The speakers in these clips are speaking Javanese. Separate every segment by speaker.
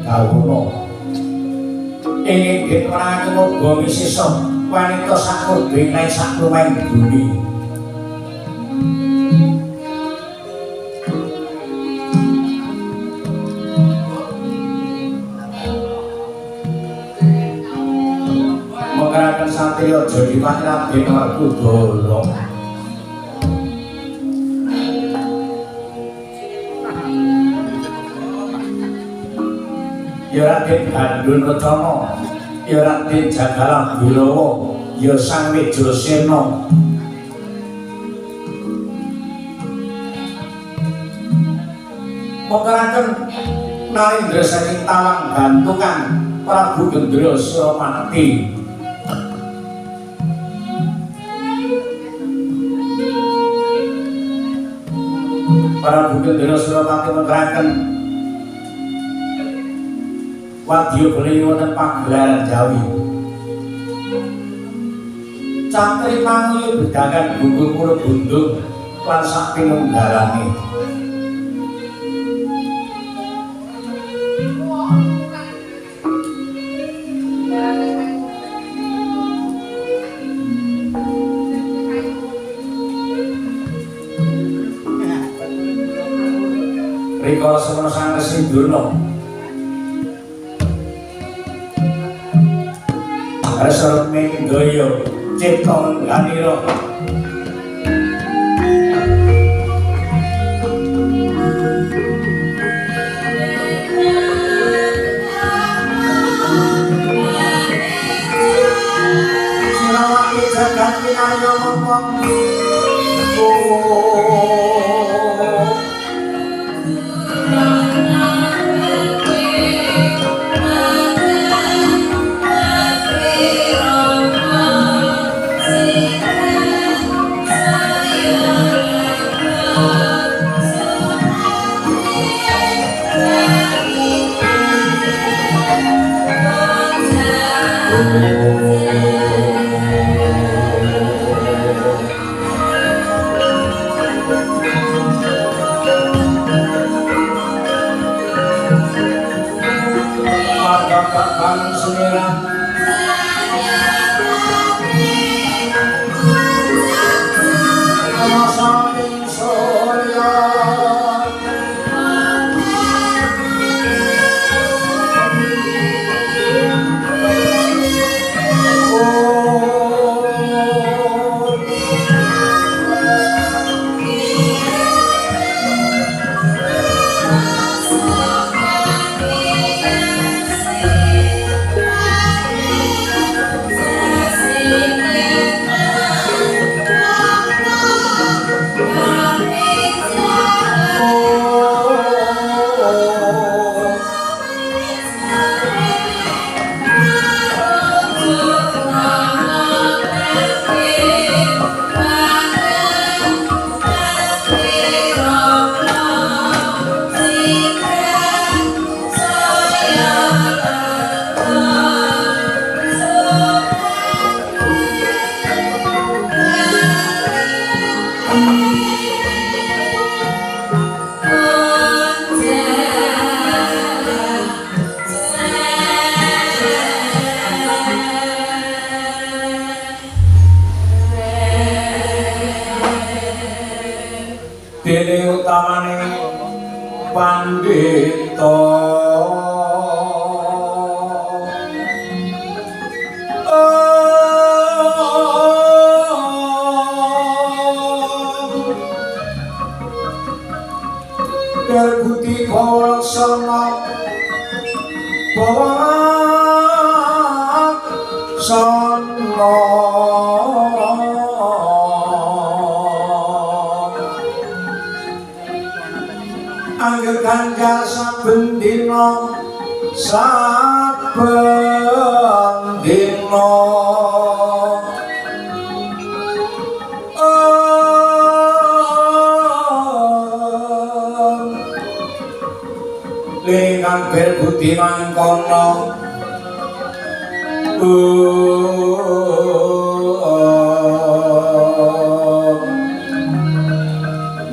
Speaker 1: Bawono ingin ditwarake muga misisa wanita sakurbe naik saklumaing bumi mengerakan satria jadi Raden Werkudara ya Raden Bandunacana ya Raden Jagalanggurawa ya Sang Wijayasena mengerakan Narendra saking tawang gantungan Prabu Gendra Suramati Prabu Gendra Suramati mengerakan wadya beliau wonten pagelaran Jawi cantri mangiyu bedakan bungkul kula bundung lan sak pinunggalane rikala semana sang Sindurna Asal menggoyo cipta ganiro Sinawati jagat pinayo memponi Lengang berbudi mangkono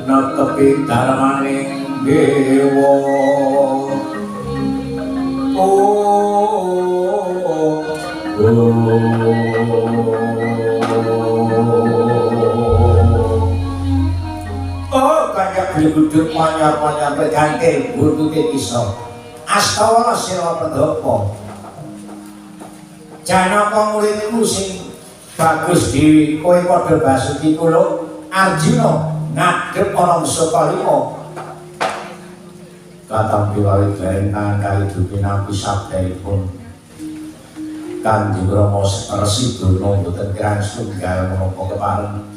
Speaker 1: netepi darmaning dewa Kaya gudut monyor-monyor berganti buntute iso Astawala Sira Pendhapa Janaka muridku sing bagus dhewe kowe padha Basuki kula Arjuna ngadhep ana saka lima katampi wawi gareng kali dupi nampi sabdaipun Kanjeng Rama Resi Durna boten kirang setunggal menapa kepareng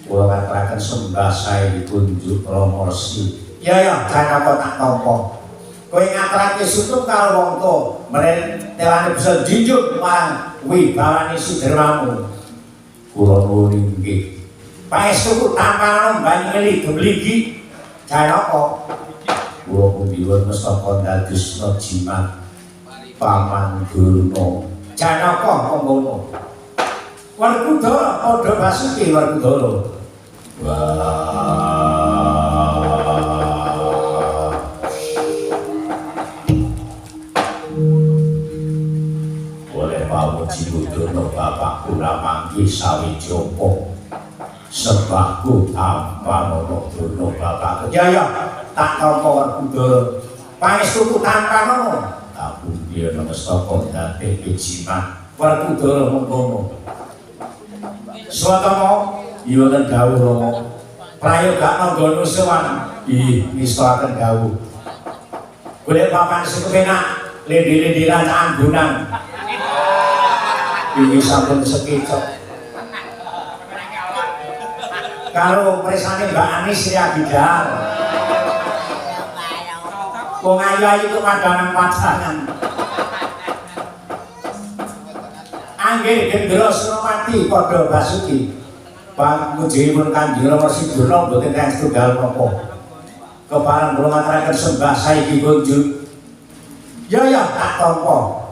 Speaker 1: kula ngaturaken sembah sae ditunjuk Rama Resi. Ya Janaka tak tampa. Kowe ngaturake sutung karo wong tuwa, mren telane bisa dijunjung marang wibawane Sudarmamu. Kula nuwun inggih. Paestuku tampanan mbani gemligi Janaka. Kula pundi-pundi mestaka dadosna jimat Paman Durna. Janaka monggo. Werkudara padha Basuki Werkudara. Oleh pamuji Durna Bapak kula mangki sawijoko sebahku tanpa nono Durna Bapak Jaya tak tampa Werkudara pangestuku tanpa nono tak pundi mestaka dhateng jimat Werkudara monggo. Swatama Iwatan dawuh Rama prayogakna nggono sewan nistakaken dawuh golek papan sing kepenak lendi-lendi rancaan gunang iki sampun sekecok karo presane Mbak Anis Ria Bidal wong ayu-ayu kepadangan pacangan anggih Gendra Suropati padha Basuki pangujipun Kanjeng Rama Resi Durna boten kang setunggal menapa. Kepareng kula ngaturaken sembah saiki kunjuk. Ya tak tampa.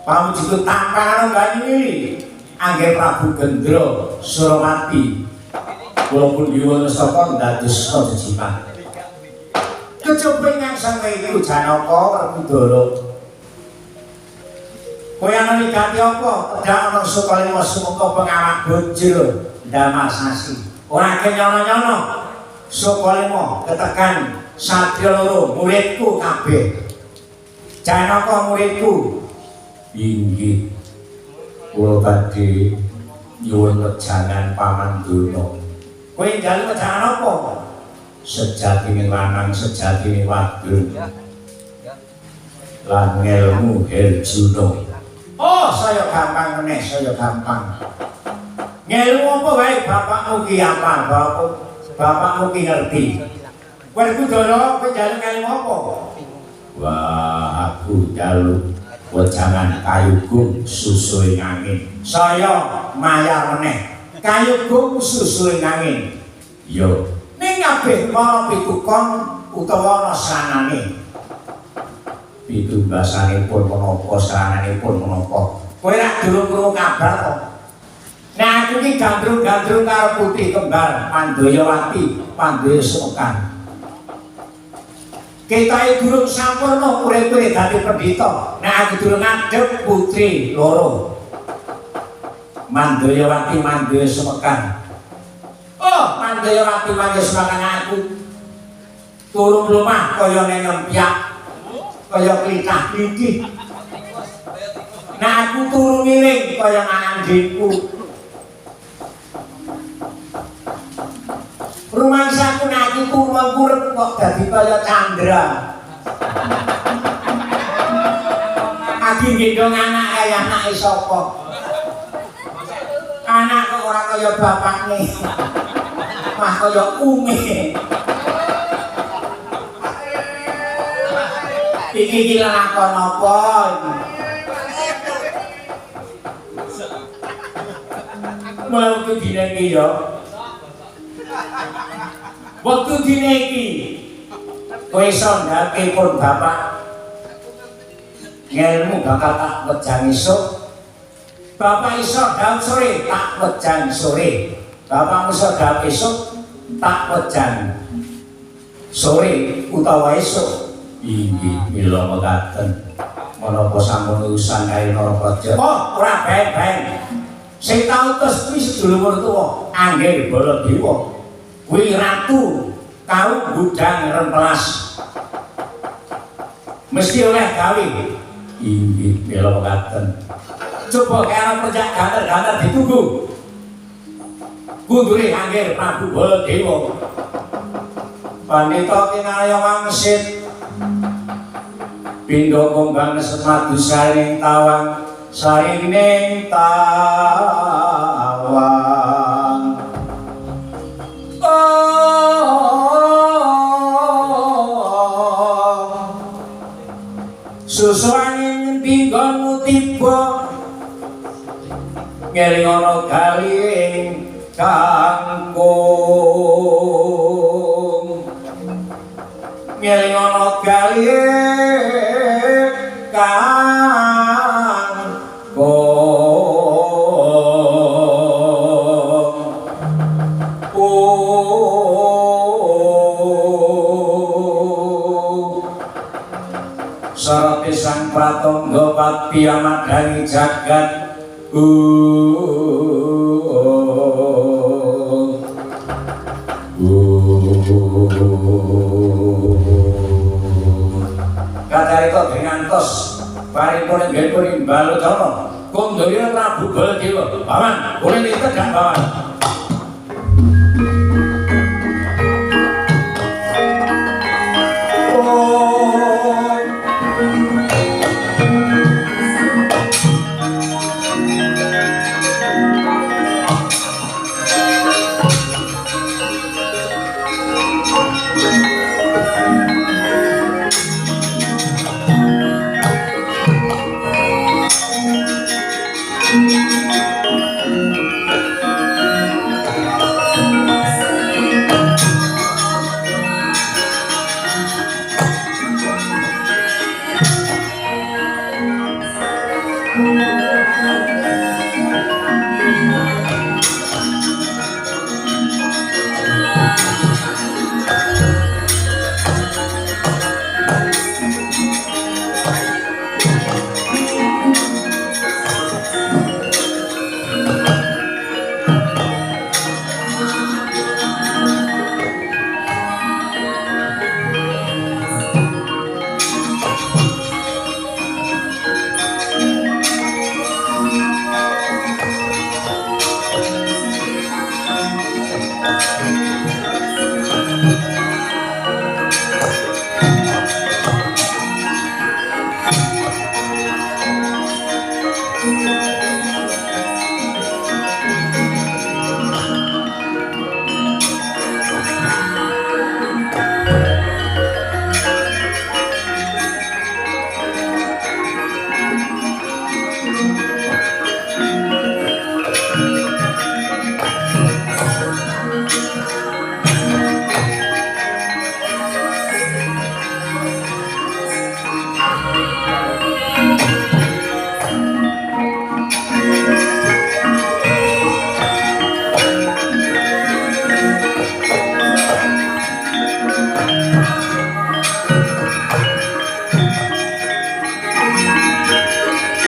Speaker 1: Pamujipun tampanan Banyuwangi anggih Prabu Gendra Suropati. Kula pun nyuwun mestaka dadosna jejimat. Kejaba ingkang sange iku Janaka Werkudara. Kowe ana wigati apa? Kedak ana sukalima sumeka pengawak bojo. Damar sasi ora kenyono-nyono saka lima ketekan satya loro muridku kabeh Janaka muridku inggih kula badhe nyuwun wejangan Paman Durna kowe njaluk wejangan apa sejatine lanang sejatine wadon lan ngelmu Herjuna oh saya gampang meneh saya gampang ngelmu apa wae bapakmu ki apa bapakmu ki ngerti Werkudara kowe njaluk ngelmu apa wah aku njaluk wejangan kayugung susu ing angin saya mayar meneh kayugung susu ing angin yo ning kabeh para pitukon utawa ana sanane pitunggasanipun menapa sananipun menapa kowe ra durung krungu kabar kok. Nah aku ini gandrung-gandrung karo putih kembar Pandayawati Pandaya Semekan. Kita durung sampurna urip-urip dadi pendhita. Nah aku durung ngadhep putri loro. Mandayawati Mandaya Semekan. Oh, Mandayawati Mandaya Semekan aku turun lumah kaya nempyak, kaya klitah-klitih. Nah aku turu miring kaya anjingku. Rumangsaku naki turun kurep kok dadi kaya Chandra. Agi gendong anak kaya anake sapa? Anak kok ora kaya bapakne. Mah kaya Umi. Iki lakon apa? Mau ke dina iki ya. Waktu dina iki kowe iso ndake pun bapak ngelmu bakal tak wejang esuk. Bapak iso dawuh sore tak wejang sore. Bapak iso dawuh esuk tak wejang sore utawa esuk. Inggih mila mekaten menapa sampun urusan kae Narapraja. Oh, ora bae-bae. Sing tau terus kuwi sedulur tuwa, Angger Baladewa. Kuwi ratu kau gudang remplas. Mesti oleh gawe. Inggih mila mekaten. Coba kaya perjak ganter-ganter ditunggu. Kudune Angger Prabu Baladewa. Pandita kinarya wangsit. Pindha kumbang semadu saring tawang. Saining tawang susu angin pinggonmu tiba ngeling ana galing kangkung ngeling ana galing kangkung Sarate sang pratangga pati amadani jagat kacarita dringantos paripun nggih Baludana Kondorina Prabu Baladewa. Paman, boleh ditegak paman.